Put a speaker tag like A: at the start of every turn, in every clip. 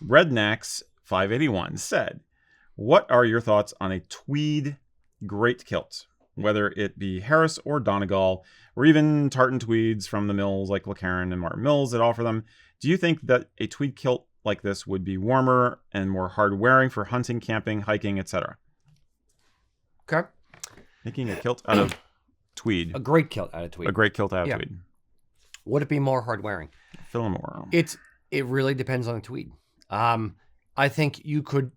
A: Rednax 581 said, "What are your thoughts on a tweed great kilt, whether it be Harris or Donegal, or even tartan tweeds from the mills like Clanranald and Martin Mills that offer them? Do you think that a tweed kilt like this would be warmer and more hard wearing for hunting, camping, hiking, etc.?"
B: Okay.
A: Making a kilt out of tweed.
B: A great kilt out of tweed.
A: A great kilt out of tweed.
B: Would it be more hard wearing?
A: Fill in more.
B: It really depends on the tweed. I think you could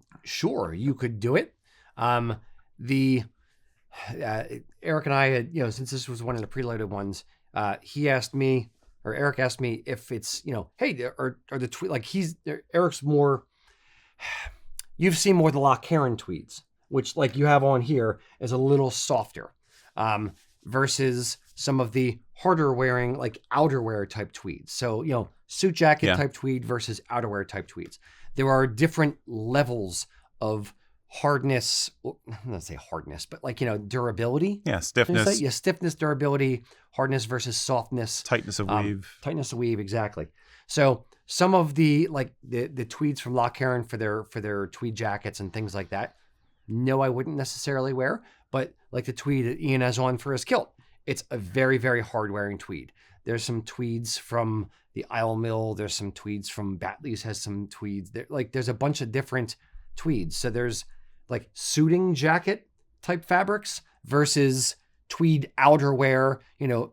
B: do it. Erik and I had, since this was one of the preloaded ones, Erik asked me if it's, hey, are the tweed, like Erik's more, you've seen more of the Clanranald tweeds, which like you have on here is a little softer, versus some of the harder wearing, like outerwear type tweeds. So, suit jacket type tweed versus outerwear type tweeds. There are different levels of hardness. I'm not going to say hardness, but like, durability.
A: Yeah, stiffness.
B: Yeah, stiffness, durability, hardness versus softness.
A: Tightness of weave.
B: Tightness of weave, exactly. So some of the tweeds from Clanranald for their tweed jackets and things like that, no, I wouldn't necessarily wear. But like the tweed that Ian has on for his kilt, it's a very, very hard wearing tweed. There's some tweeds from the Isle Mill. There's some tweeds from Batley's has some tweeds. There's a bunch of different tweeds. So there's like suiting jacket type fabrics versus tweed outerwear,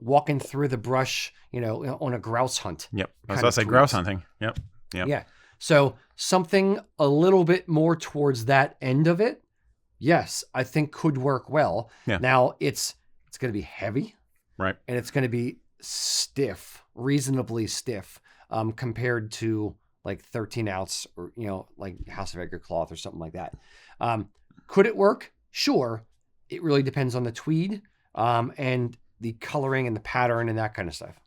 B: walking through the brush, on a grouse hunt.
A: Yep. I was about to say grouse hunting. Yep.
B: Yeah. So something a little bit more towards that end of it, yes, I think could work well.
A: Yeah.
B: Now it's going to be heavy.
A: Right.
B: And it's going to be stiff, reasonably stiff, compared to like 13 ounce or, like House of Edgar cloth or something like that. Could it work? Sure. It really depends on the tweed, and the coloring and the pattern and that kind of stuff.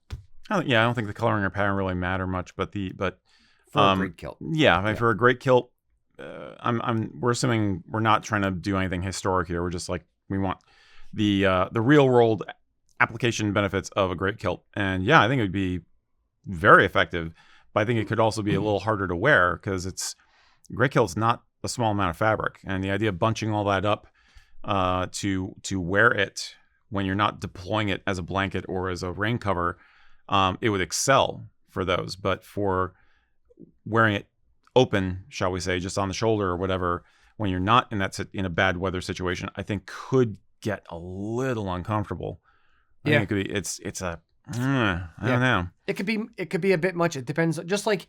A: I don't think the coloring or pattern really matter much, but
B: for a great kilt.
A: Yeah, for a great kilt, we're assuming we're not trying to do anything historic here. We're just like, we want the real world application benefits of a great kilt. And yeah, I think it would be very effective, but I think it could also be a little harder to wear because great kilt's not a small amount of fabric. And the idea of bunching all that up to wear it when you're not deploying it as a blanket or as a rain cover, it would excel for those. But for wearing it open, shall we say, just on the shoulder or whatever, when you're not in a bad weather situation, I think could get a little uncomfortable. I think it could be. I don't know.
B: It could be a bit much. It depends. Just like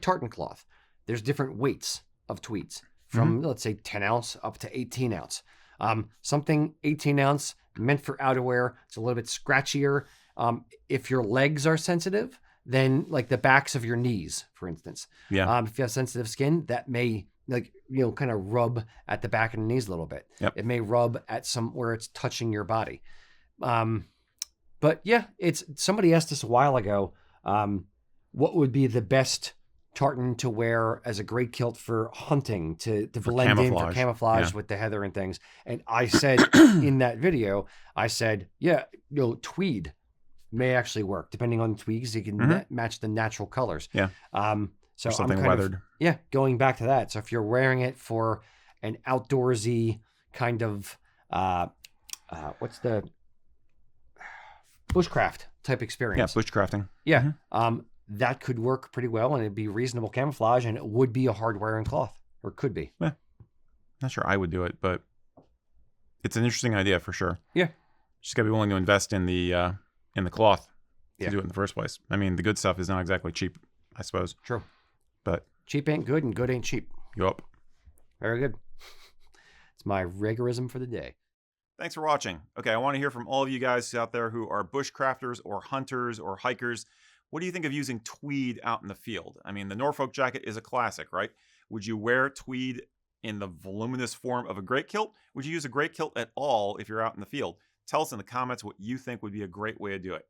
B: tartan cloth, there's different weights of tweeds from let's say 10 ounce up to 18 ounce. Something 18 ounce meant for outerwear. It's a little bit scratchier. If your legs are sensitive, then like the backs of your knees, for instance.
A: Yeah.
B: If you have sensitive skin, that may kind of rub at the back of the knees a little bit.
A: Yep.
B: It may rub at where it's touching your body. But yeah, somebody asked us a while ago, what would be the best tartan to wear as a great kilt for hunting to blend in for camouflage with the heather and things. And I said in that video, tweed may actually work depending on the tweeds. You can match the natural colors.
A: Yeah.
B: So
A: something weathered.
B: Going back to that. So if you're wearing it for an outdoorsy kind of, what's the bushcraft type experience?
A: Yeah, bushcrafting.
B: Yeah. That could work pretty well, and it'd be reasonable camouflage, and it would be a hard wearing cloth, or could be.
A: Yeah. Not sure I would do it, but it's an interesting idea for sure.
B: Yeah.
A: Just gotta be willing to invest in the cloth to do it in the first place. I mean, the good stuff is not exactly cheap, I suppose.
B: True.
A: But
B: cheap ain't good, and good ain't cheap.
A: Yup.
B: Very good. It's my rigorism for the day.
A: Thanks for watching. Okay, I want to hear from all of you guys out there who are bushcrafters or hunters or hikers. What do you think of using tweed out in the field? I mean, the Norfolk jacket is a classic, right? Would you wear tweed in the voluminous form of a great kilt? Would you use a great kilt at all if you're out in the field? Tell us in the comments what you think would be a great way to do it.